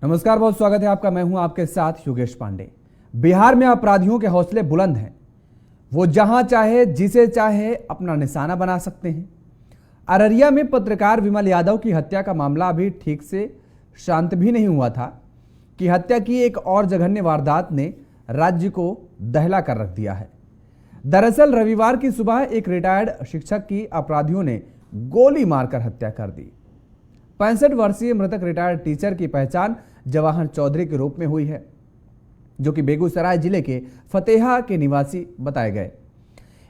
नमस्कार, बहुत स्वागत है आपका। मैं हूं आपके साथ योगेश पांडे। बिहार में अपराधियों के हौसले बुलंद हैं। वो जहां चाहे जिसे चाहे अपना निशाना बना सकते हैं। अररिया में पत्रकार विमल यादव की हत्या का मामला अभी ठीक से शांत भी नहीं हुआ था कि हत्या की एक और जघन्य वारदात ने राज्य को दहला कर रख दिया है। दरअसल रविवार की सुबह एक रिटायर्ड शिक्षक की अपराधियों ने गोली मारकर हत्या कर दी। 65 वर्षीय मृतक रिटायर्ड टीचर की पहचान जवाहर चौधरी के रूप में हुई है, जो कि बेगूसराय जिले के फतेहा के निवासी बताए गए।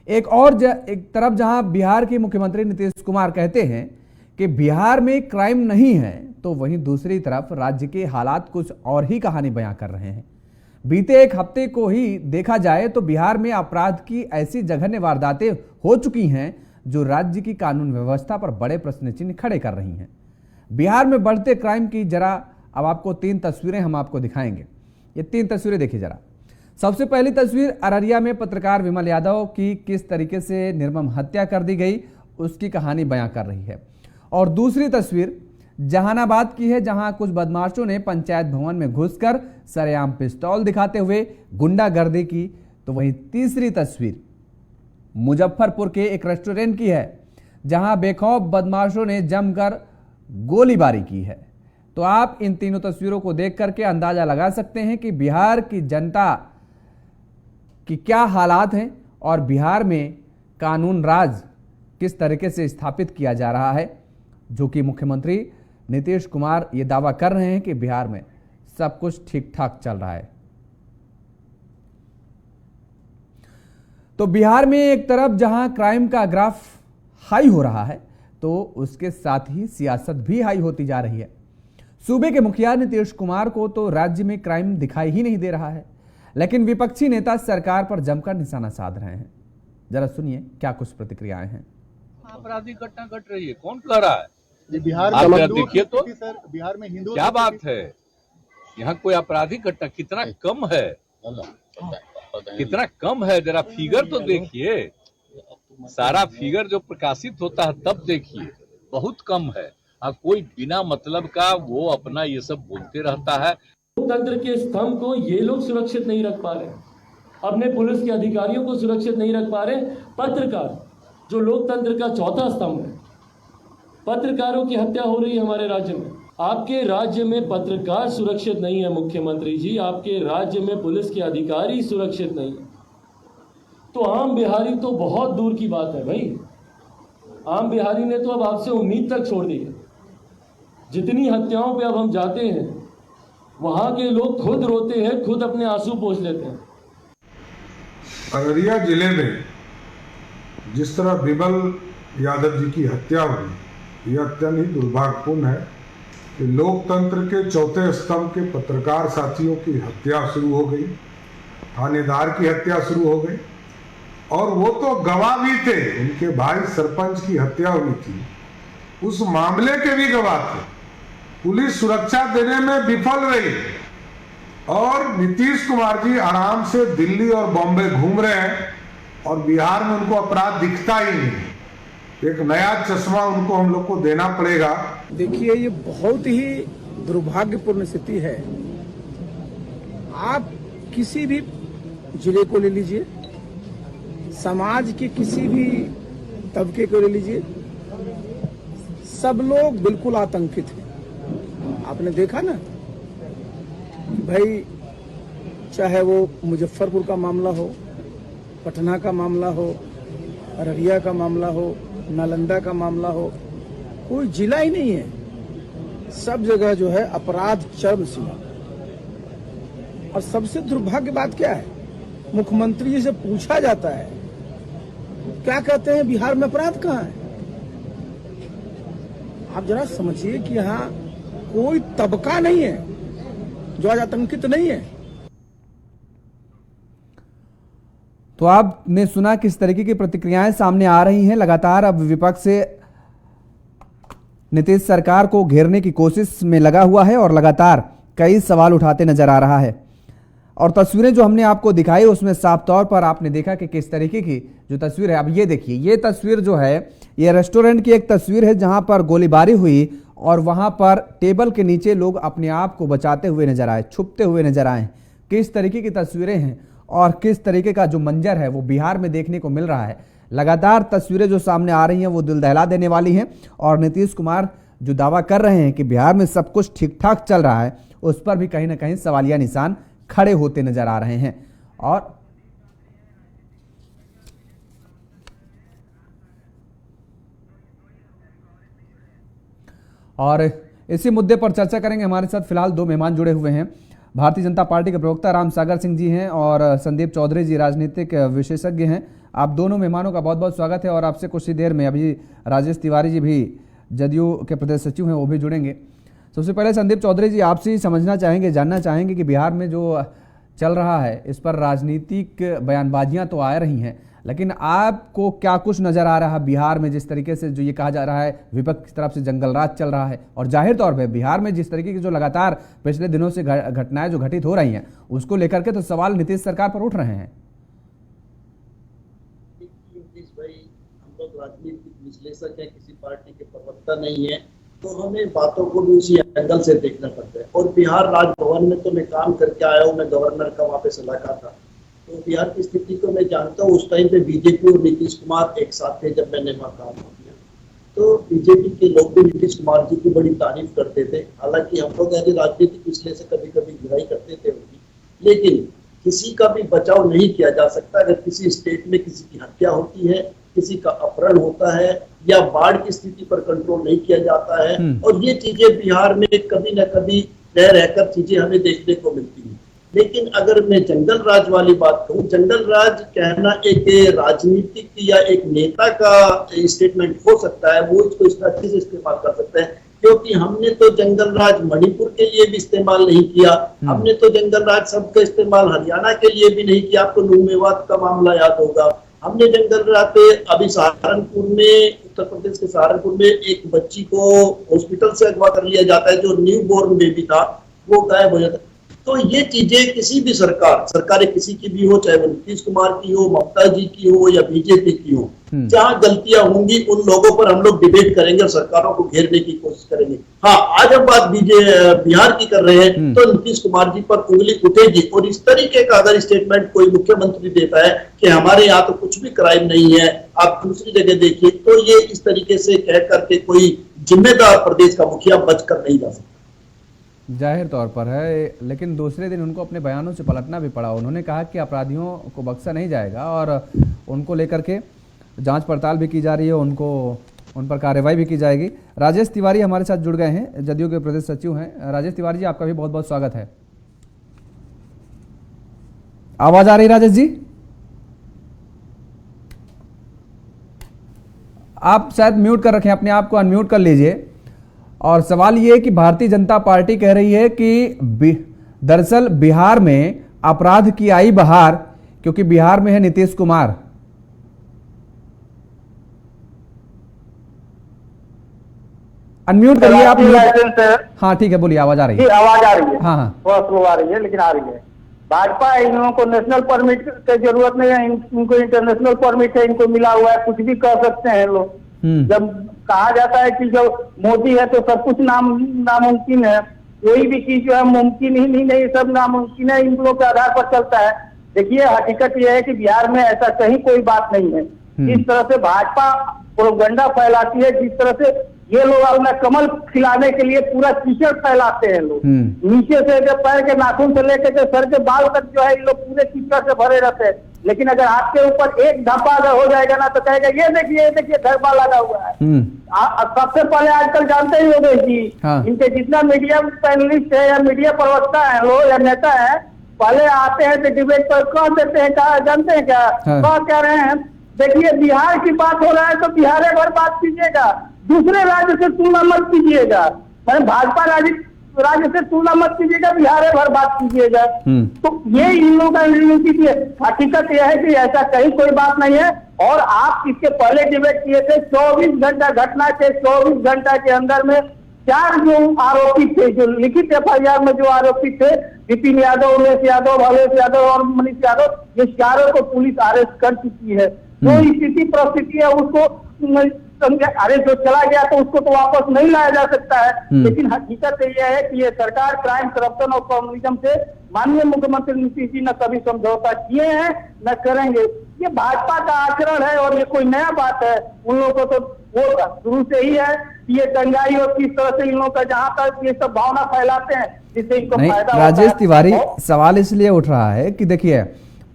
एक तरफ जहां बिहार के मुख्यमंत्री नीतीश कुमार कहते हैं कि बिहार में क्राइम नहीं है, तो वहीं दूसरी तरफ राज्य के हालात कुछ और ही कहानी बयां कर रहे हैं। बीते एक हफ्ते को ही देखा जाए तो बिहार में अपराध की ऐसी जघन्य वारदातें हो चुकी हैं जो राज्य की कानून व्यवस्था पर बड़े प्रश्न चिन्ह खड़े कर रही हैं। बिहार में बढ़ते क्राइम की जरा अब आपको 3 तस्वीरें हम आपको दिखाएंगे। ये 3 तस्वीरें देखिए जरा। सबसे पहली तस्वीर अररिया में पत्रकार विमल यादव की किस तरीके से निर्मम हत्या कर दी गई, उसकी कहानी बयां कर रही है। और दूसरी तस्वीर जहानाबाद की है, जहां कुछ बदमाशों ने पंचायत भवन में घुसकर सरेआम पिस्तौल दिखाते हुए गुंडागर्दी की। तो वहीं तीसरी तस्वीर मुजफ्फरपुर के एक रेस्टोरेंट की है, जहां बेखौफ बदमाशों ने जमकर गोलीबारी की है। तो आप इन तीनों तस्वीरों को देख करके अंदाजा लगा सकते हैं कि बिहार की जनता की क्या हालात हैं और बिहार में कानून राज किस तरीके से स्थापित किया जा रहा है, जो कि मुख्यमंत्री नीतीश कुमार ये दावा कर रहे हैं कि बिहार में सब कुछ ठीक ठाक चल रहा है। तो बिहार में एक तरफ जहां क्राइम का ग्राफ हाई हो रहा है, तो उसके साथ ही सियासत भी हाई होती जा रही है। सूबे के मुखिया नीतीश कुमार को तो राज्य में क्राइम दिखाई ही नहीं दे रहा है, लेकिन विपक्षी नेता सरकार पर जमकर निशाना साध रहे हैं। जरा सुनिए क्या कुछ प्रतिक्रियाएं हैं। आपराधिक घटना घट रही है, कौन कह रहा है? बिहार में देखिए तो सर, बिहार में हिंदू क्या बात है, यहाँ कोई आपराधिक घटना कितना कम है, कितना कम है। जरा फिगर तो देखिए, सारा फिगर जो प्रकाशित होता है तब देखिए, बहुत कम है। कोई बिना मतलब का वो अपना ये सब बोलते रहता है। लोकतंत्र के स्तंभ को ये लोग सुरक्षित नहीं रख पा रहे, अपने पुलिस के अधिकारियों को सुरक्षित नहीं रख पा रहे। पत्रकार जो लोकतंत्र का चौथा स्तंभ है, पत्रकारों की हत्या हो रही है हमारे राज्य में। आपके राज्य में पत्रकार सुरक्षित नहीं है मुख्यमंत्री जी, आपके राज्य में पुलिस के अधिकारी सुरक्षित नहीं है। तो आम बिहारी तो बहुत दूर की बात है भाई। आम बिहारी ने तो अब आपसे उम्मीद तक छोड़ दी है। जितनी हत्याओं पे अब हम जाते हैं, वहां के लोग खुद रोते हैं, खुद अपने आंसू पोंछ लेते हैं। अररिया जिले में जिस तरह विमल यादव जी की हत्या हुई, यह अत्यंत ही दुर्भाग्यपूर्ण है कि लोकतंत्र के चौथे स्तंभ के पत्रकार साथियों की हत्या शुरू हो गई, थानेदार की हत्या शुरू हो गई, और वो तो गवाह भी थे। उनके भाई सरपंच की हत्या हुई थी, उस मामले के भी गवाह थे। पुलिस सुरक्षा देने में विफल रही और नीतीश कुमार जी आराम से दिल्ली और बॉम्बे घूम रहे हैं और बिहार में उनको अपराध दिखता ही नहीं। एक नया चश्मा उनको हम लोग को देना पड़ेगा। देखिए, ये बहुत ही दुर्भाग्यपूर्ण स्थिति है। आप किसी भी जिले को ले लीजिए, समाज के किसी भी तबके को ले लीजिए, सब लोग बिल्कुल आतंकित हैं। आपने देखा ना कि भाई, चाहे वो मुजफ्फरपुर का मामला हो, पटना का मामला हो, अररिया का मामला हो, नालंदा का मामला हो, कोई जिला ही नहीं है। सब जगह जो है अपराध चरम सीमा। और सबसे दुर्भाग्य बात क्या है, मुख्यमंत्री जी से पूछा जाता है, क्या कहते हैं बिहार में अपराध कहाँ है? आप जरा समझिए कि यहाँ कोई तबका नहीं है जो आज आतंकित नहीं है। तो आपने सुना किस तरीके की प्रतिक्रियाएं सामने आ रही हैं। लगातार अब विपक्ष से नीतीश सरकार को घेरने की कोशिश में लगा हुआ है और लगातार कई सवाल उठाते नजर आ रहा है। और तस्वीरें जो हमने आपको दिखाई उसमें साफ तौर पर आपने देखा कि किस तरीके की जो तस्वीर है। अब ये देखिए, ये तस्वीर जो है ये रेस्टोरेंट की एक तस्वीर है जहां पर गोलीबारी हुई और वहां पर टेबल के नीचे लोग अपने आप को बचाते हुए नजर आए, छुपते हुए नजर आए। किस तरीके की तस्वीरें हैं और किस तरीके का जो मंजर है वो बिहार में देखने को मिल रहा है। लगातार तस्वीरें जो सामने आ रही हैं वो दिल दहला देने वाली हैं। और नीतीश कुमार जो दावा कर रहे हैं कि बिहार में सब कुछ ठीक ठाक चल रहा है, उस पर भी कहीं ना कहीं सवालिया निशान खड़े होते नजर आ रहे हैं। और इसी मुद्दे पर चर्चा करेंगे। हमारे साथ फिलहाल दो मेहमान जुड़े हुए हैं। भारतीय जनता पार्टी के प्रवक्ता राम सागर सिंह जी हैं और संदीप चौधरी जी राजनीतिक विशेषज्ञ हैं। आप दोनों मेहमानों का बहुत बहुत स्वागत है। और आपसे कुछ ही देर में अभी राजेश तिवारी जी भी जदयू के प्रदेश सचिव हैं, वो भी जुड़ेंगे। सबसे पहले संदीप चौधरी जी, आपसे ही समझना चाहेंगे, जानना चाहेंगे कि बिहार में जो चल रहा है इस पर राजनीतिक बयानबाजियां तो आ रही हैं, लेकिन आपको क्या कुछ नजर आ रहा है बिहार में? जिस तरीके से जो ये कहा जा रहा है विपक्ष की तरफ से जंगल राज चल रहा है, और जाहिर तौर पे बिहार में जिस तरीके की जो लगातार पिछले दिनों से घटनाएं जो घटित हो रही हैं, उसको लेकर के तो सवाल नीतीश सरकार पर उठ रहे हैं। भाई, हम लोग राजनीतिक विश्लेषक है, किसी पार्टी के प्रवक्ता नहीं है, तो हमें बातों को भी उसी एंगल से देखना पड़ता है। और बिहार राजभवन में तो मैं काम करके आया हूँ, मैं गवर्नर का वहाँ पे सलाहकार था, तो बिहार की स्थिति को मैं जानता हूँ। उस टाइम पे बीजेपी और नीतीश कुमार एक साथ थे जब मैंने वहाँ काम किया, तो बीजेपी के लोग भी नीतीश कुमार जी की बड़ी तारीफ करते थे। हालांकि हम लोग ऐसे राजनीतिक विश्लेषक कभी कभी बुराई करते थे उनकी, लेकिन किसी का भी बचाव नहीं किया जा सकता। अगर किसी स्टेट में किसी की हत्या होती है, किसी का अपहरण होता है, या बाढ़ की स्थिति पर कंट्रोल नहीं किया जाता है, और ये चीजें बिहार में कभी न कभी रह रहकर चीजें हमें देखने को मिलती हैं। लेकिन अगर मैं जंगल राज वाली बात कहूँ, जंगल राज कहना एक राजनीतिक या एक नेता का स्टेटमेंट हो सकता है, वो इसको इस अच्छे से इस्तेमाल कर सकता है, क्योंकि हमने तो जंगल राज मणिपुर के लिए भी इस्तेमाल नहीं किया, हमने तो जंगल राज शब्द का इस्तेमाल हरियाणा के लिए भी नहीं किया। आपको नूह मेवात का मामला याद होगा, हमने जंगल राज पे अभी सहारनपुर में, उत्तर प्रदेश के सहारनपुर में एक बच्ची को हॉस्पिटल से अगवा कर लिया जाता है, जो न्यू बोर्न बेबी था, वो गायब हो जाता है। तो ये चीजें किसी भी सरकारें किसी की भी हो, चाहे वो नीतीश कुमार की हो, ममता जी की हो या बीजेपी की हो, जहां गलतियां होंगी उन लोगों पर हम लोग डिबेट करेंगे और सरकारों को घेरने की कोशिश करेंगे। हाँ, आज हम बात बिहार की कर रहे हैं, तो नीतीश कुमार जी पर उंगली उठेगी। और इस तरीके का अगर स्टेटमेंट कोई मुख्यमंत्री देता है कि हमारे यहाँ तो कुछ भी क्राइम नहीं है, आप दूसरी जगह देखिए, तो ये इस तरीके से कह करके कोई जिम्मेदार प्रदेश का मुखिया बचकर नहीं जा सकता। जाहिर तौर पर है, लेकिन दूसरे दिन उनको अपने बयानों से पलटना भी पड़ा। उन्होंने कहा कि अपराधियों को बख्शा नहीं जाएगा और उनको लेकर के जांच पड़ताल भी की जा रही है, उन पर कार्रवाई भी की जाएगी। राजेश तिवारी हमारे साथ जुड़ गए हैं, जदयू के प्रदेश सचिव हैं। राजेश तिवारी जी, आपका भी बहुत बहुत स्वागत है। आवाज आ रही राजेश जी? आप शायद म्यूट कर रखे हैं, अपने आप को अनम्यूट कर लीजिए। और सवाल ये है कि भारतीय जनता पार्टी कह रही है कि दरअसल बिहार में अपराध की आई बहार, क्योंकि बिहार में है नीतीश कुमार। अनम्यूट करिए आप। हाँ ठीक है, बोलिए, आवाज आ रही है। आवाज आ रही है? हाँ हाँ, थोड़ा स्लो आ रही है, लेकिन आ रही है। भाजपा, इन लोगों को नेशनल परमिट की जरूरत नहीं है, इनको इंटरनेशनल परमिट है, इनको मिला हुआ है, कुछ भी कर सकते हैं लोग। जब कहा जाता है कि जो मोदी है तो सब कुछ नामुमकिन है, कोई भी चीज जो है मुमकिन ही नहीं, सब नामुमकिन है, इन लोगों के आधार पर चलता है। देखिए, हकीकत यह है कि बिहार में ऐसा कहीं कोई बात नहीं है। जिस तरह से भाजपा प्रोपेगेंडा फैलाती है, जिस तरह से ये लोग अपना कमल खिलाने के लिए पूरा कीचड़ फैलाते हैं लोग, नीचे से जब पैर के नाखून से लेकर के सर के बाल तक जो है ये लोग पूरे कीचड़ से भरे रहते हैं। लेकिन अगर आपके ऊपर एक धब्बा अगर हो जाएगा ना, तो कहेगा ये देखिए धब्बा लगा हुआ है। सबसे पहले आजकल जानते ही होंगे कि इनके जितना मीडिया पैनलिस्ट है या मीडिया प्रवक्ता है लोग या नेता है, पहले आते हैं तो डिबेट पर कह देते हैं, कहा जानते हैं क्या कह रहे हैं? देखिए, बिहार की बात हो रहा है तो बिहार भर बात कीजिएगा, दूसरे राज्य से तुलना मत कीजिएगा। मैंने भाजपा राज्य से तुलना मत कीजिएगा, बिहार भर बात कीजिएगा। तो ये इन लोगों का रणनीति है। हकीकत यह है कि ऐसा कहीं कोई बात नहीं है। और आप इसके पहले डिबेट किए थे, 24 घंटा घटना के 24 घंटा के अंदर में 4 जो आरोपी थे, जो लिखित FIR में जो आरोपी थे, विपिन यादव, उमेश यादव, भवेश यादव और मनीष यादव, ये चारों को पुलिस अरेस्ट कर चुकी है। जो स्थिति परिस्थिति है उसको अरे जो चला गया तो उसको तो वापस नहीं लाया जा सकता है। लेकिन हकीकत यह है कि ये सरकार क्राइम, करप्शन और कम्युनिज्म से माननीय मुख्यमंत्री नीतीश जी न कभी समझौता किए हैं न करेंगे। ये भाजपा का आचरण है और ये कोई नया बात है। उन लोगों को तो वो शुरू से ही है कि ये दंगाई और किस तरह से इन लोगों का जहां तक ये सब भावना फैलाते हैं जिससे इनको फायदा होता है। राजेश तिवारी, सवाल इसलिए उठ रहा है कि देखिए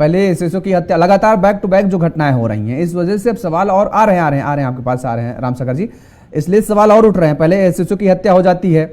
पहले एसएसओ की हत्या, लगातार बैक टू बैक जो घटनाएं हो रही हैं, इस वजह से अब सवाल और आ रहे हैं आपके पास आ रहे हैं रामसागर जी, इसलिए सवाल और उठ रहे हैं। पहले एसएसओ की हत्या हो जाती है,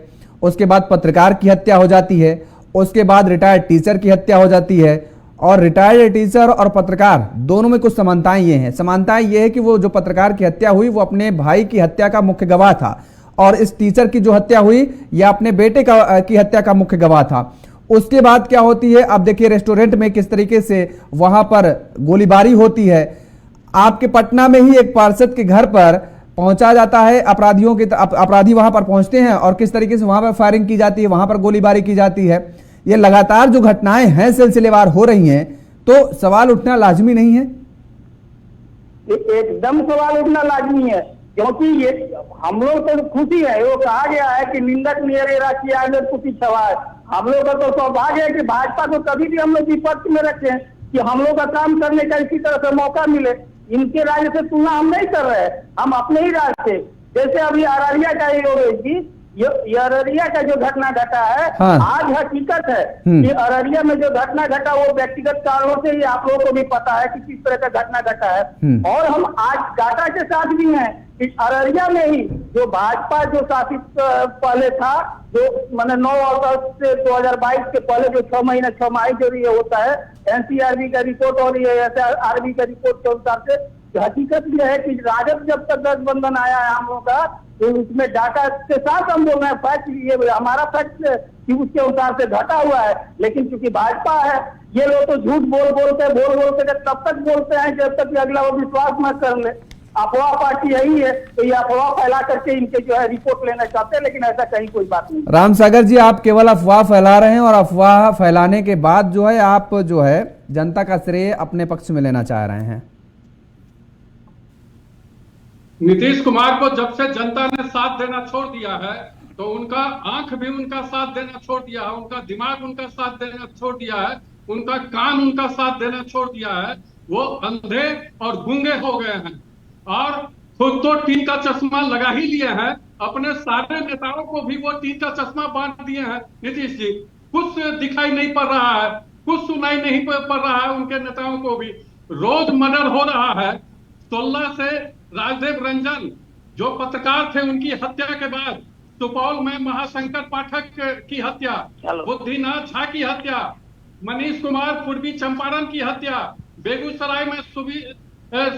उसके बाद पत्रकार की हत्या हो जाती है, उसके बाद रिटायर्ड टीचर की हत्या हो जाती है। और रिटायर्ड टीचर और पत्रकार दोनों में कुछ समानताएं ये हैं। समानताएं ये है कि वो जो पत्रकार की हत्या हुई वो अपने भाई की हत्या का मुख्य गवाह था, और इस टीचर की जो हत्या हुई या अपने बेटे की हत्या का मुख्य गवाह था। उसके बाद क्या होती है, अब देखिए रेस्टोरेंट में किस तरीके से वहां पर गोलीबारी होती है। आपके पटना में ही एक पार्षद के घर पर पहुंचा जाता है, अपराधी वहां पर पहुंचते हैं और किस तरीके से वहां पर फायरिंग की जाती है, वहां पर गोलीबारी की जाती है। ये लगातार जो घटनाएं हैं सिलसिलेवार हो रही हैं, तो सवाल उठना लाजमी नहीं है? एकदम सवाल उठना लाजमी है, क्योंकि ये हम लोग तो खुशी है। वो कहा गया है कि निंदक नियरेरा किया अगर कुछ छवा है। हम लोग का तो सौभाग्य है कि भाजपा को कभी भी हम लोग विपक्ष में रखे हैं कि हम लोग का काम करने का इसी तरह से मौका मिले। इनके राज्य से तुलना हम नहीं कर रहे हैं, हम अपने ही राज्य से। जैसे अभी अररिया का ये अररिया का जो घटना घटा है, आज हकीकत है कि अररिया में जो घटना घटा वो व्यक्तिगत कारणों से ही आप लोगों को भी पता है कि किस तरह का घटना घटा है। और हम आज डाटा के साथ भी हैं कि अररिया में ही जो भाजपा जो शासित पहले था, जो मैंने 9 अगस्त से 2022 के पहले जो 6 महीने 6 माह जो ये होता है, एनसीआरबी का रिपोर्ट और ये एसआरबी का रिपोर्ट के अनुसार से हकीकत यह है कि राजद जब तक गठबंधन आया है हम लोग का, तो उसमें डाटा के साथ हम बोल रहे हैं, फैक्ट ये हमारा फैक्ट कि उसके अनुसार से घटा हुआ है। लेकिन चूंकि भाजपा है, ये लोग तो झूठ बोल के तब तक बोलते हैं जब तक अगला वो विश्वास न कर ले। अफवाह पार्टी यही है, तो ये अफवाह फैला करके इनके जो है रिपोर्ट लेना चाहते हैं, लेकिन ऐसा कहीं कोई बात नहीं। रामसागर जी, आप केवल अफवाह फैला रहे हैं और अफवाह फैलाने के बाद जो है आप जो है जनता का श्रेय अपने पक्ष में लेना चाह रहे हैं। नीतीश कुमार को जब से जनता ने साथ देना छोड़ दिया है, तो उनका आंख भी उनका साथ देना छोड़ दिया है, उनका दिमाग उनका साथ देना छोड़ दिया है, उनका कान उनका साथ देना छोड़ दिया है। वो अंधे और गूंगे हो गए हैं और खुद तो टीन का चश्मा लगा ही लिए हैं। अपने सारे नेताओं को भी वो टीन का चश्मा बांट दिए हैं। नीतीश जी, कुछ दिखाई नहीं पड़ रहा है, कुछ सुनाई नहीं पड़ रहा है उनके नेताओं को भी। रोज मर्डर हो रहा है। 16 से राजदेव रंजन जो पत्रकार थे, उनकी हत्या के बाद सुपौल में महाशंकर पाठक की हत्या, बुद्धिनाथ झा की हत्या, मनीष कुमार पूर्वी चंपारण की हत्या, बेगूसराय में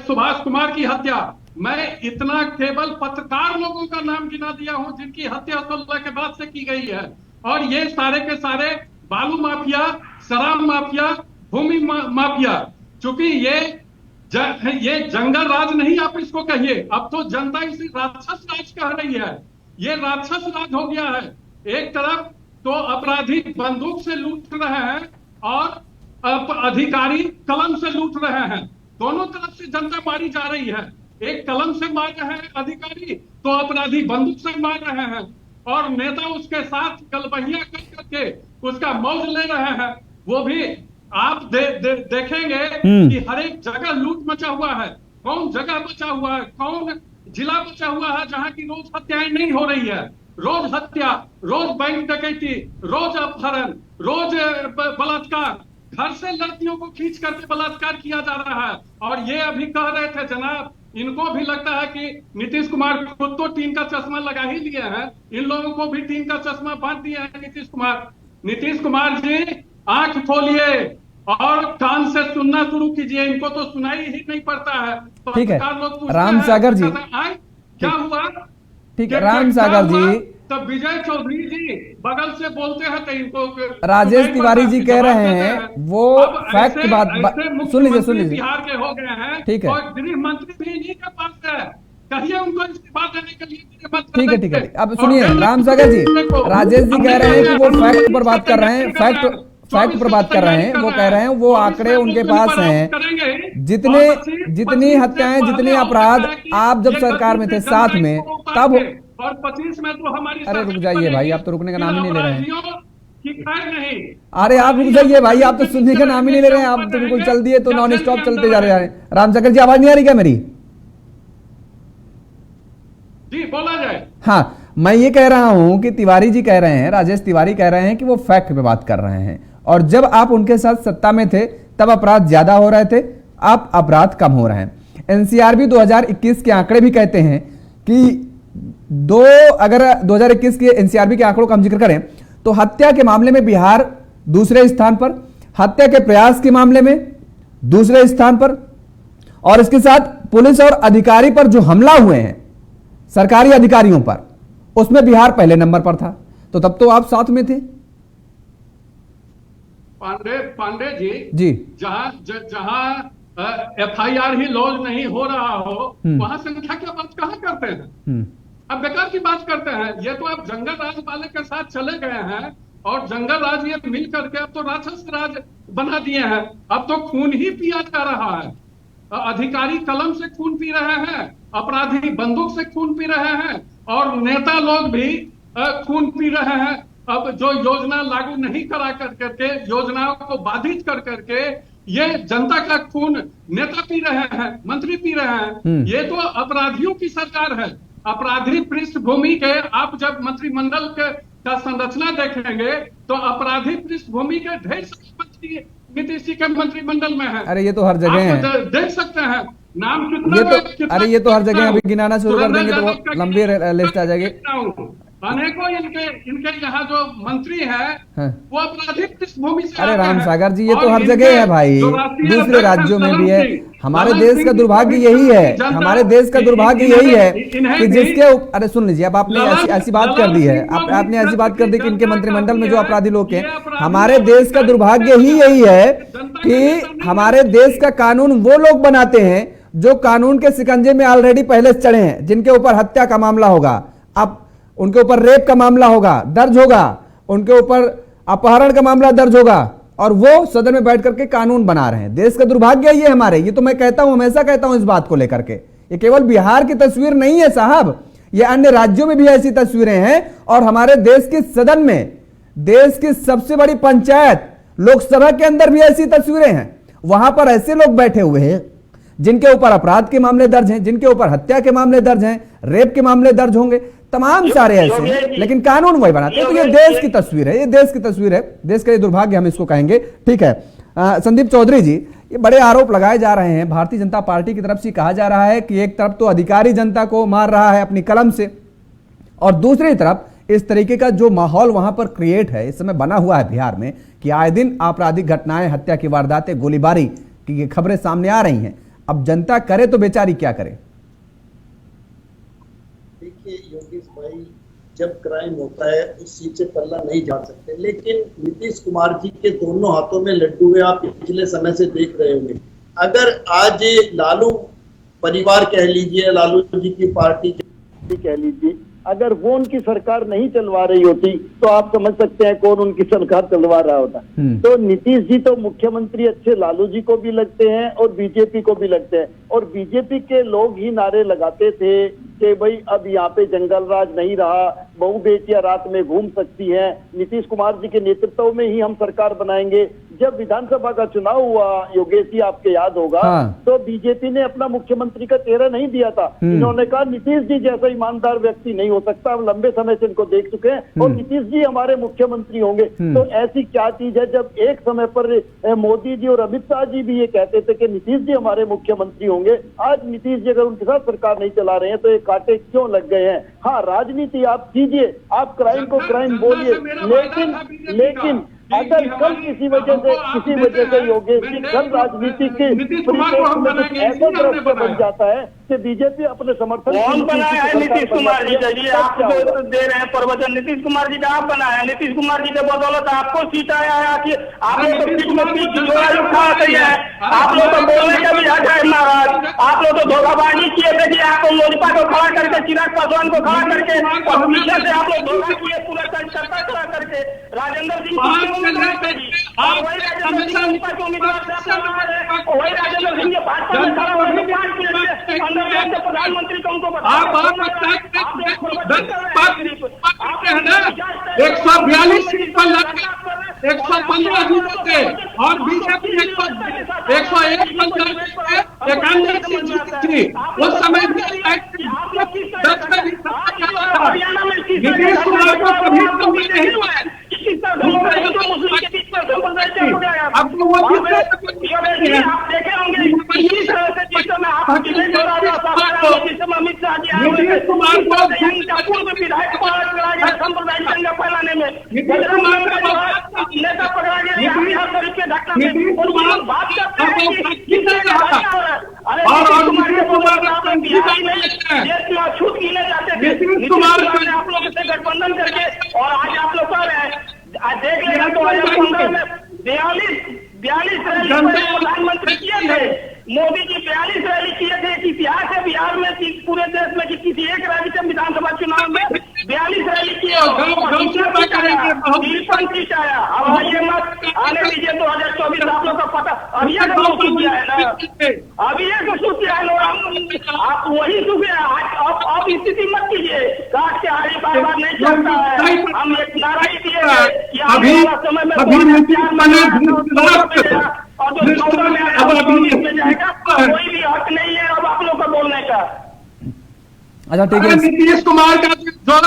सुभाष कुमार की हत्या। मैं इतना केवल पत्रकार लोगों का नाम गिना दिया हूं जिनकी हत्या 16 के बाद से की गई है। और ये सारे के सारे बालू माफिया, शराब माफिया, भूमि माफिया। चूंकि ये जंगल राज नहीं आप इसको कहिए, अब तो जनता इसे राक्षस राज कह रही है। ये राक्षस राज हो गया है। एक तरफ तो अपराधी बंदूक से लूट रहे हैं और अधिकारी कलम से लूट रहे हैं। दोनों तरफ से जनता मारी जा रही है। एक कलम से मार रहे हैं अधिकारी, तो अपराधी बंदूक से मार रहे हैं, और नेता उसके साथ गलबहिया कर करके उसका मौज ले रहे हैं। वो भी आप देखेंगे कि हर एक जगह लूट मचा हुआ है। कौन जगह बचा हुआ है, कौन जिला बचा हुआ है जहां की रोज हत्याएं नहीं हो रही है। रोज हत्या, रोज बैंक डकैती, रोज अपहरण, रोज बलात्कार, घर से लड़कियों को खींच करके बलात्कार किया जा रहा है। और ये अभी कह रहे थे जनाब, इनको भी लगता है कि नीतीश कुमार खुद तो टीन का चश्मा लगा ही लिए हैं, इन लोगों को भी टीन का चश्मा बांट दिया है नीतीश कुमार। नीतीश कुमार जी, आंख खोलिए और कान से सुनना शुरू कीजिए। इनको तो सुनाई ही नहीं पड़ता है। ठीक है रामसागर जी, क्या हुआ? ठीक है रामसागर जी, तब विजय चौधरी जी बगल से बोलते हैं तो इनको राजेश तिवारी जी कह रहे हैं वो फैक्ट बात सुन लीजिए बिहार के हो गए हैं। ठीक है, और गृह मंत्री भी इन्हीं के पास है, कहिए उनको इस्तीफा देने के लिए। ठीक है अब सुनिए रामसागर जी, राजेश जी कह रहे हैं कि वो फैक्ट पर बात कर रहे हैं, फैक्ट पर बात कर रहे हैं, वो कह रहे हैं वो आंकड़े उनके पास हैं, जितनी हत्याएं, जितने अपराध आप जब सरकार में थे साथ में, तब। और 25 में तो हमारी, अरे रुक जाइए भाई, आप तो रुकने का नाम ही नहीं ले रहे हैं। नहीं, अरे आप रुक जाइए भाई, आप तो सुनने का नाम ही नहीं ले रहे हैं, आप तो बिल्कुल चल दिए, तो नॉन स्टॉप चलते जा रहे हैं। रामशंकर जी, आवाज नहीं आ रही क्या मेरी? जी बोला जाए। हाँ, मैं ये कह रहा हूं कि तिवारी जी कह रहे हैं, राजेश तिवारी कह रहे हैं कि वो फैक्ट पे बात कर रहे हैं, और जब आप उनके साथ सत्ता में थे तब अपराध ज्यादा हो रहे थे, अब अपराध कम हो रहे हैं। एनसीआरबी 2021 के आंकड़े भी कहते हैं कि अगर 2021 के एनसीआरबी के आंकड़ों का हम जिक्र करें तो हत्या के मामले में बिहार दूसरे स्थान पर, हत्या के प्रयास के मामले में दूसरे स्थान पर, और इसके साथ पुलिस और अधिकारी पर जो हमला हुए हैं, सरकारी अधिकारियों पर, उसमें बिहार पहले नंबर पर था। तो तब तो आप साथ में थे। पांडे जी, जहां FIR ही लॉन्च नहीं हो रहा हो, वहां संख्या की बात कहां करते हैं? अब बेकार की बात करते हैं। ये तो आप जंगल राज वाले के साथ चले गए हैं, और जंगल राज ये मिल करके अब तो राक्षस राज बना दिए हैं। अब तो खून ही पिया जा रहा है, अधिकारी कलम से खून पी रहे हैं, अपराधी बंदूक से खून पी रहे हैं, और नेता लोग भी खून पी रहे हैं। अब जो योजना लागू नहीं करा करके, योजनाओं को बाधित कर करके ये जनता का खून नेता पी रहे हैं, मंत्री पी रहे हैं। ये तो अपराधियों की सरकार है। अपराधी पृष्ठभूमि के आप जब मंत्रिमंडल का संरचना देखेंगे तो अपराधी पृष्ठभूमि के ढेर सारे मंत्री नीतीश जी के मंत्रिमंडल में है। अरे ये तो हर जगह है, देख सकते हैं नाम अरे ये तो हर जगह, अभी गिनाना शुरू कर देंगे तो वो लंबी लिस्ट आ जाएगी। अनेकों इनके यहाँ जो मंत्री हैं वो अपराधी पृष्ठभूमि से। अरे राम सागर जी, ये तो हर जगह है भाई, दूसरे राज्यों में भी है। हमारे देश का दुर्भाग्य यही है, हमारे देश का दुर्भाग्य यही है कि जिसके, अरे सुन लीजिए, अब आपने ऐसी बात कर दी है, आपने ऐसी बात कर दी कि इनके मंत्रिमंडल में जो अपराधी लोग हैं, हमारे देश का दुर्भाग्य ही यही है कि हमारे देश का कानून वो लोग बनाते हैं जो कानून के शिकंजे में ऑलरेडी पहले से चढ़े हैं, जिनके ऊपर हत्या का मामला होगा, अब उनके ऊपर रेप का मामला होगा, दर्ज होगा, उनके ऊपर अपहरण का मामला दर्ज होगा, और वो सदन में बैठ करके कानून बना रहे हैं। देश का दुर्भाग्य ये हमारे, ये तो मैं कहता हूं, हमेशा कहता हूं इस बात को लेकर के। ये केवल बिहार की तस्वीर नहीं है साहब, ये अन्य राज्यों में भी ऐसी तस्वीरें हैं, और हमारे देश के सदन में, देश की सबसे बड़ी पंचायत लोकसभा के अंदर भी ऐसी तस्वीरें हैं। वहां पर ऐसे लोग बैठे हुए हैं जिनके ऊपर अपराध के मामले दर्ज हैं, जिनके ऊपर हत्या के मामले दर्ज हैं, रेप के मामले दर्ज होंगे, तमाम सारे ऐसे हैं, लेकिन कानून वही बनाते हैं। तो ये देश की तस्वीर है, ये देश की तस्वीर है, देश का ये दुर्भाग्य हम इसको कहेंगे। ठीक है, संदीप चौधरी जी, ये बड़े आरोप लगाए जा रहे हैं भारतीय जनता पार्टी की तरफ से। कहा जा रहा है कि एक तरफ तो अधिकारी जनता को मार रहा है अपनी कलम से, और दूसरी तरफ इस तरीके का जो माहौल वहां पर क्रिएट है, इस समय बना हुआ है बिहार में, कि आए दिन आपराधिक घटनाएं, हत्या की वारदातें, गोलीबारी की खबरें सामने आ रही हैं। अब जनता करे तो बेचारी क्या करे? देखिए योगेश भाई, जब क्राइम होता है उस चीज से पल्ला नहीं जा सकते, लेकिन नीतीश कुमार जी के दोनों हाथों में लड्डू है। आप पिछले समय से देख रहे होंगे, अगर आज लालू परिवार कह लीजिए, लालू जी की पार्टी कह लीजिए, अगर वो उनकी सरकार नहीं चलवा रही होती तो आप समझ सकते हैं कौन उनकी सरकार चलवा रहा होता। तो नीतीश जी तो मुख्यमंत्री अच्छे लालू जी को भी लगते हैं और बीजेपी को भी लगते हैं, और बीजेपी के लोग ही नारे लगाते थे कि भाई अब यहाँ पे जंगल राज नहीं रहा, बहू बेटियां रात में घूम सकती हैं, नीतीश कुमार जी के नेतृत्व में ही हम सरकार बनाएंगे। जब विधानसभा का चुनाव हुआ योगेश जी, आपके याद होगा, तो बीजेपी ने अपना मुख्यमंत्री का चेहरा नहीं दिया था। इन्होंने कहा नीतीश जी जैसा ईमानदार व्यक्ति नहीं हो सकता, हम लंबे समय से इनको देख चुके हैं और नीतीश जी हमारे मुख्यमंत्री होंगे। तो ऐसी क्या चीज है जब एक समय पर मोदी जी और अमित शाह जी भी ये कहते थे कि नीतीश जी हमारे मुख्यमंत्री होंगे। आज नीतीश जी अगर उनके साथ सरकार नहीं चला रहे हैं तो ये कांटे क्यों लग गए हैं? हाँ, राजनीति आप कीजिए, आप क्राइम को क्राइम बोलिए, लेकिन अगर कल किसी वजह से योगेश जी, कल राजनीति के ऐसा दृश्य बन जाता है से बीजेपी अपने समर्थन कौन बनाया है नीतीश कुमार जी का? ये आप जो दे रहे हैं प्रवचन, नीतीश कुमार जी का आप बनाया है। नीतीश कुमार जी के बदौलत आपको सीट आया है कि आप लोग तो सीट में सीट उठा है। आप लोग तो बोलने का भी हक है महाराज। आप लोग तो धोखाबाजी किए थे कि आपको लोजपा को खड़ा करके, चिराग पासवान को खड़ा करके, और पीछे से आप लोग धोखा किए पूरा करता खड़ा करके राजेंद्र सिंह वही राजेंद्र सिंह उम्मीदवार वही राजेंद्र सिंह के भाजपा में खड़ा होकर अंदर प्रधानमंत्री को उनको आप 142 सीट पर लगे, 115 जीते थे और बीजेपी 101 91 सीट जीती थी। उस समय नीतीश कुमार को कभी कमी नहीं हुआ। अब तो वो देखे होंगे नीतीश कुमार को विधायक सांप्रदायिक फैलाने में नेता पकड़ा गया के धक्का में बात करते हैं छूट गिने जाते थे नीतीश कुमार आप लोग से गठबंधन करके, और आज आप लोग कर रहे हैं। देख लेगा 2015 में 42 रैली प्रधानमंत्री किए थे मोदी जी, 42 रैली किए थे। इतिहास है बिहार में पूरे देश में कि किसी एक राज्य के विधानसभा चुनाव में 42 रैली किए, 53 सीट आया। अब आइए मत आने दीजिए 2024 आप लोग का पता अभी किया है ना, अभी एक सूचिया है ना, आप वही सूचिया। अब स्थिति मत कीजिए, काट के हारी बार बार नहीं चलता है। हम एक नारा ही दिए कि आने वाला समय में और जो 14 में जाएगा कोई भी हक नहीं है अब आप लोग का बोलने का। अच्छा ठीक है, नीतीश कुमार का जो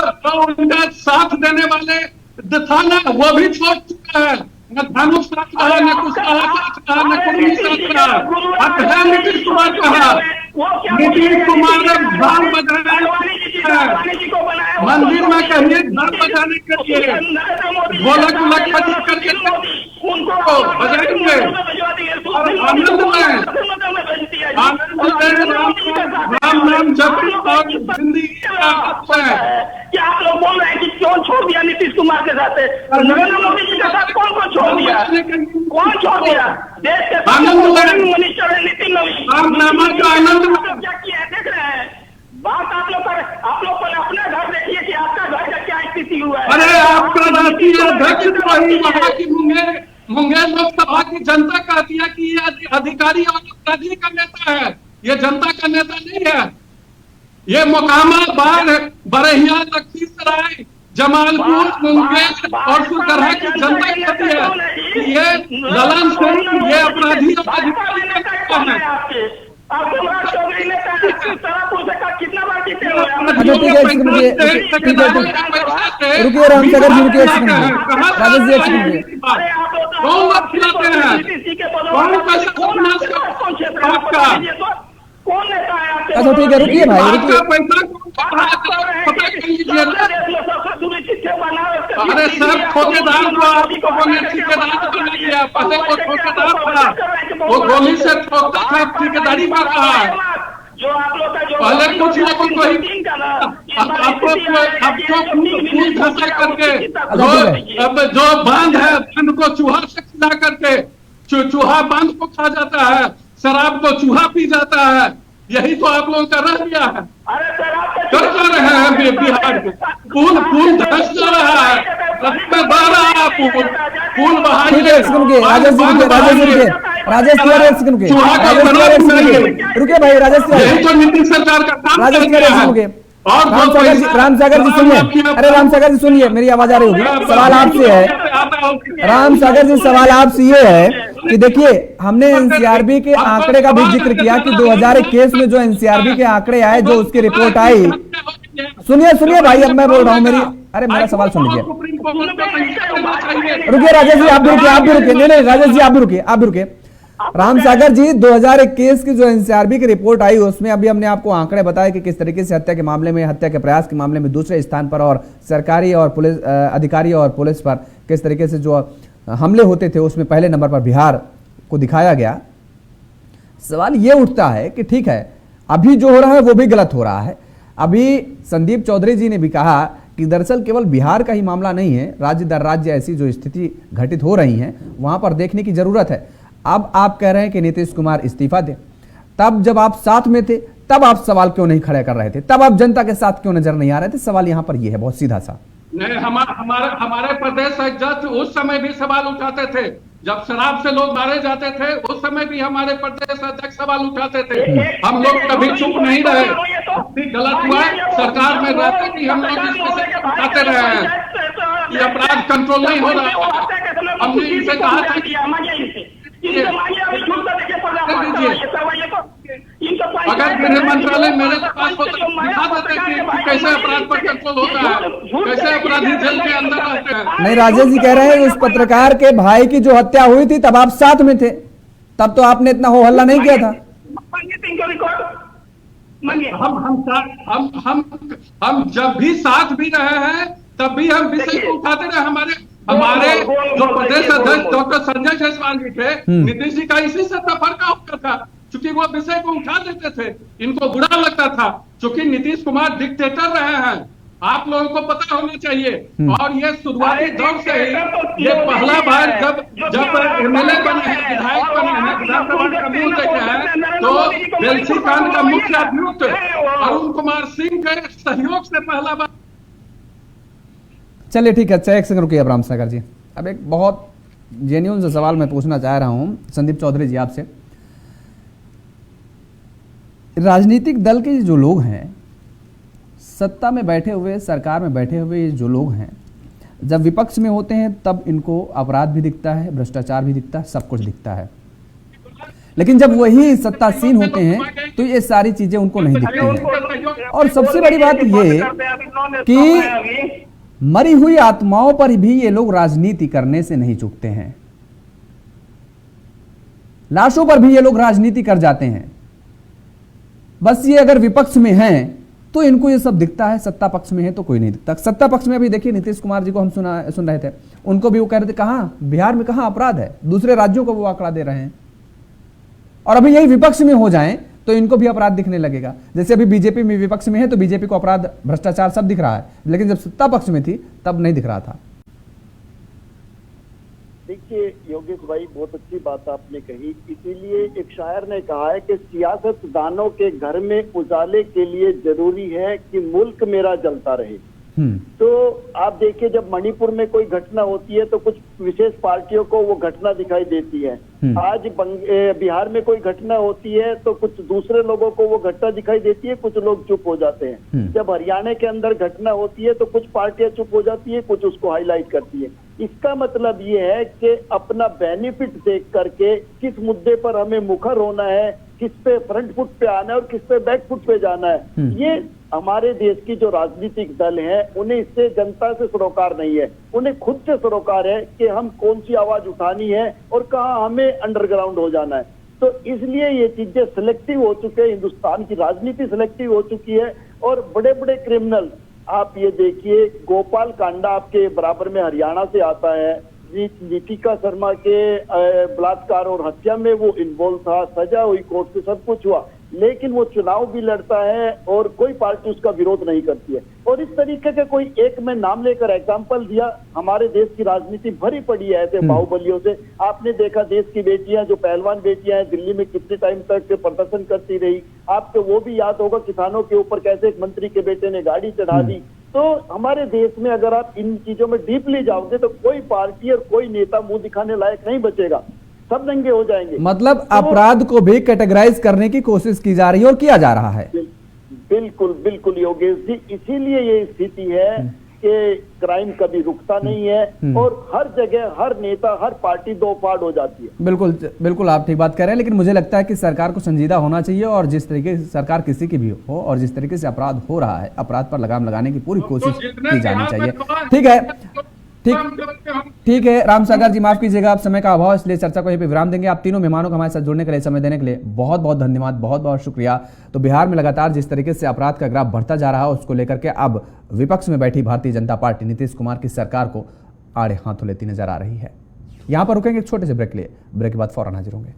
उनका साथ देने वाले था ना, वो भी छोड़ चुका है। न धनुष साथ रहा, न कुछ साथ रहा, न कोई साथ रहा। अब है नीतीश कुमार कहा, नीतीश कुमार ने ढोल बजाया, मंदिर में कहिए ढोल बजाने के लिए ढोलक लखपति करके उनको बजाएंगे और आनंद में राम नाम जपी और जिंदगी क्या आप लोग बोल रहे हैं कि क्यों छोड़ दिया नीतीश कुमार के साथ? नरेंद्र मोदी जी के साथ कौन कौन छोड़ दिया? कौन छोड़ दिया? देश के मिनिस्टर है नितिन नवीन का आनंद क्या किया है देख रहे हैं। बात आप लोग पर अपना घर देखिए कि आपका घर का क्या स्थिति हुआ है। अरे आपका राष्ट्रीय अध्यक्ष वही वहाँ की मुंगेर लोकसभा की जनता कहती है कि ये अधिकारी और अपराधी का नेता है, ये जनता का नेता नहीं है। ये मोकामा, बाढ़, बरहिया, लखीसराय, जमालपुर, मुंगेर और सुरगढ़ा की जनता कहती है कि ये ललन सिंह ये अपराधी और अधिकारी का नेता है। कितना बार जीते हो? रुकिए राम सागर जी, रुकिए राजेश जी, रुकिए। कौन लोग खिलाते हैं? कौन नेता है? अच्छा ठीक है, रुकिए भाई, रुकिए। अरे सर ठेकेदार को आपको ठेकेदार बना दिया, पहले वो ठेकेदार था, वो गोली से ठोकता था, ठेकेदारी में रहा। जो आप लोग का जो पहले कुछ लोगों को ही आपको फूल धंसा करके अब जो बांध है, बांध को चूहा से खिला करके चूहा बांध को खा जाता है, शराब को चूहा पी जाता है। यही तो आप लोगों का रह गया है। कर क्या रहे हैं बिहार में? पुल धंस जा रहा है, बह रहा है पुल बहा। ठीक है, रुकिए राजेश जी, रुकिए भाई, राजेश यही तो नीतीश सरकार का काम है। और राम सागर जी सुनिए, अरे राम सागर जी सुनिए, मेरी आवाज आ रही होगी। सवाल आपसे है राम सागर जी, सवाल आपसे ये है कि देखिए, हमने एनसीआरबी के आंकड़े का भी जिक्र किया कि 2021 में जो एनसीआरबी के आंकड़े आए, जो उसकी रिपोर्ट आई, सुनिए भाई, अब मैं बोल रहा हूँ, मेरा सवाल सुन लीजिए। रुकिए राजेश जी, आप भी रुकिए, नहीं राजेश जी, आप भी रुकिए। राम सागर जी, 2021 की जो एनसीआरबी की रिपोर्ट आई, उसमें अभी हमने आपको आंकड़े बताए कि किस तरीके से हत्या के मामले में, हत्या के प्रयास के मामले में दूसरे स्थान पर, और सरकारी और पुलिस अधिकारी और पुलिस पर किस तरीके से जो हमले होते थे, उसमें पहले नंबर पर बिहार को दिखाया गया। सवाल ये उठता है कि ठीक है, अभी जो हो रहा है वो भी गलत हो रहा है। अभी संदीप चौधरी जी ने भी कहा कि दरअसल केवल बिहार का ही मामला नहीं है, राज्य दर राज्य ऐसी जो स्थिति घटित हो रही है वहां पर देखने की जरूरत है। अब आप कह रहे हैं कि नीतीश कुमार इस्तीफा दे, तब जब आप साथ में थे तब आप सवाल क्यों नहीं खड़े कर रहे थे, तब आप जनता के साथ क्यों नजर नहीं आ रहे थे? सवाल यहां पर यह है बहुत सीधा सा। नहीं, हमारे प्रदेश अध्यक्ष उस समय भी सवाल उठाते थे, जब शराब से लोग मारे जाते थे उस समय भी हमारे प्रदेश अध्यक्ष सवाल उठाते थे। हम लोग कभी चुप नहीं रहे। गलत हुआ सरकार में रहते कि हम लोग इस विषय को उठाते रहे हैं कि अपराध कंट्रोल नहीं हो रहा। हमने इनसे कहा था कि अगर गृह मंत्रालय मेरे पास होता दिखा देते कि कैसे अपराध पर कंट्रोल होता है, कैसे अपराधी जेल के अंदर रहते हैं। नहीं, राजेश जी कह रहे हैं उस पत्रकार के भाई की जो हत्या हुई थी तब आप साथ में थे, तब तो आपने इतना हो हल्ला नहीं किया था। हम जब भी साथ भी रहे हैं तब भी हम विषय को उठाते रहे। हमारे जो प्रदेश अध्यक्ष डॉक्टर संजय जायसवाल जी थे, नीतीश जी का इसी से तफरका होता था, क्योंकि वो विषय को उठा देते थे, इनको बुरा लगता था। क्योंकि नीतीश कुमार डिक्टेटर रहे हैं, आप लोगों को पता होना चाहिए। और ये शुरुआती दौर से ही, ये पहला बार जब एमएलए बने हैं, विधायक बने हैं, विधानसभा का मुंह देखे हैं, तो बेलछी कांड का मुख्य अभियुक्त अरुण कुमार सिंह के सहयोग से पहला बार। चलिए ठीक है, अच्छा एक सेकंड रुकिए अब्राम सागर जी। अब एक बहुत जेन्युइन सा सवाल मैं पूछना चाह रहा हूं संदीप चौधरी जी आपसे। राजनीतिक दल के जो लोग हैं, सत्ता में बैठे हुए, सरकार में बैठे हुए जो लोग हैं, जब विपक्ष में होते हैं तब इनको अपराध भी दिखता है, भ्रष्टाचार भी दिखता है, सब कुछ दिखता है। लेकिन जब वही सत्तासीन होते हैं तो ये सारी चीजें उनको नहीं दिखती हैं। और सबसे बड़ी बात ये कि मरी हुई आत्माओं पर भी ये लोग राजनीति करने से नहीं चूकते हैं, लाशों पर भी ये लोग राजनीति कर जाते हैं। बस ये अगर विपक्ष में हैं तो इनको ये सब दिखता है, सत्ता पक्ष में है तो कोई नहीं दिखता। सत्ता पक्ष में अभी देखिए नीतीश कुमार जी को हम सुन रहे थे, उनको भी वो कह रहे थे कहां बिहार में कहां अपराध है, दूसरे राज्यों को वो आंकड़ा दे रहे हैं। और अभी यही विपक्ष में हो जाएं तो इनको भी अपराध दिखने लगेगा। जैसे अभी बीजेपी में विपक्ष में है तो बीजेपी को अपराध, भ्रष्टाचार सब दिख रहा है, लेकिन जब सत्ता पक्ष में थी तब नहीं दिख रहा था। देखिए योगेश भाई, बहुत अच्छी बात आपने कही। इसीलिए एक शायर ने कहा है कि सियासतदानों के घर में उजाले के लिए जरूरी है कि मुल्क मेरा जलता रहे। तो आप देखिए, जब मणिपुर में कोई घटना होती है तो कुछ विशेष पार्टियों को वो घटना दिखाई देती है। आज बिहार में कोई घटना होती है तो कुछ दूसरे लोगों को वो घटना दिखाई देती है, कुछ लोग चुप हो जाते हैं। जब हरियाणा के अंदर घटना होती है तो कुछ पार्टियां चुप हो जाती है, कुछ उसको हाईलाइट करती है। इसका मतलब ये है कि अपना बेनिफिट देख करके किस मुद्दे पर हमें मुखर होना है, किस पे फ्रंट फुट पे आना है और किस पे बैक फुट पे जाना है। ये हमारे देश की जो राजनीतिक दल हैं, उन्हें इससे जनता से सरोकार नहीं है, उन्हें खुद से सरोकार है कि हम कौन सी आवाज उठानी है और कहाँ हमें अंडरग्राउंड हो जाना है। तो इसलिए ये चीजें सिलेक्टिव हो चुके हैं, हिंदुस्तान की राजनीति सिलेक्टिव हो चुकी है। और बड़े बड़े क्रिमिनल, आप ये देखिए, गोपाल कांडा आपके बराबर में हरियाणा से आता है, नीतिका शर्मा के बलात्कार और हत्या में वो इन्वॉल्व था, सजा हुई कोर्ट से, सब कुछ हुआ, लेकिन वो चुनाव भी लड़ता है और कोई पार्टी उसका विरोध नहीं करती है। और इस तरीके के कोई एक मैं नाम लेकर एग्जांपल दिया, हमारे देश की राजनीति भरी पड़ी है ऐसे बाहुबलियों से। आपने देखा देश की बेटियां, जो पहलवान बेटियां हैं, दिल्ली में कितने टाइम तक प्रदर्शन करती रही। आपको वो भी याद होगा किसानों के ऊपर कैसे एक मंत्री के बेटे ने गाड़ी चढ़ा दी। तो हमारे देश में अगर आप इन चीजों में डीपली जाओगे तो कोई पार्टी और कोई नेता मुंह दिखाने लायक नहीं बचेगा, सब दंगे हो जाएंगे। मतलब तो अपराध को भी कैटेगराइज करने की कोशिश की जा रही है और किया जा रहा है। बिल्कुल बिल्कुल योगेश जी, इसीलिए ये स्थिति है कि क्राइम कभी रुकता नहीं है और हर जगह हर नेता हर पार्टी दो फाड़ हो जाती है। बिल्कुल बिल्कुल आप ठीक बात कह रहे हैं, लेकिन मुझे लगता है कि सरकार को संजीदा होना चाहिए और जिस तरीके से सरकार किसी की भी हो और जिस तरीके से अपराध हो रहा है, अपराध पर लगाम लगाने की पूरी कोशिश की जानी चाहिए। ठीक है, ठीक है राम सागर जी, माफ कीजिएगा, आप समय का अभाव, इसलिए चर्चा को यहीं पे विराम देंगे। आप तीनों मेहमानों को हमारे साथ जुड़ने के लिए, समय देने के लिए बहुत बहुत धन्यवाद, बहुत बहुत शुक्रिया। तो बिहार में लगातार जिस तरीके से अपराध का ग्राफ बढ़ता जा रहा है, उसको लेकर के अब विपक्ष में बैठी भारतीय जनता पार्टी नीतीश कुमार की सरकार को आड़े हाथों लेती नजर आ रही है। यहां पर रुकेंगे एक छोटे से ब्रेक के लिए, ब्रेक के बाद फौरन हाजिर होंगे।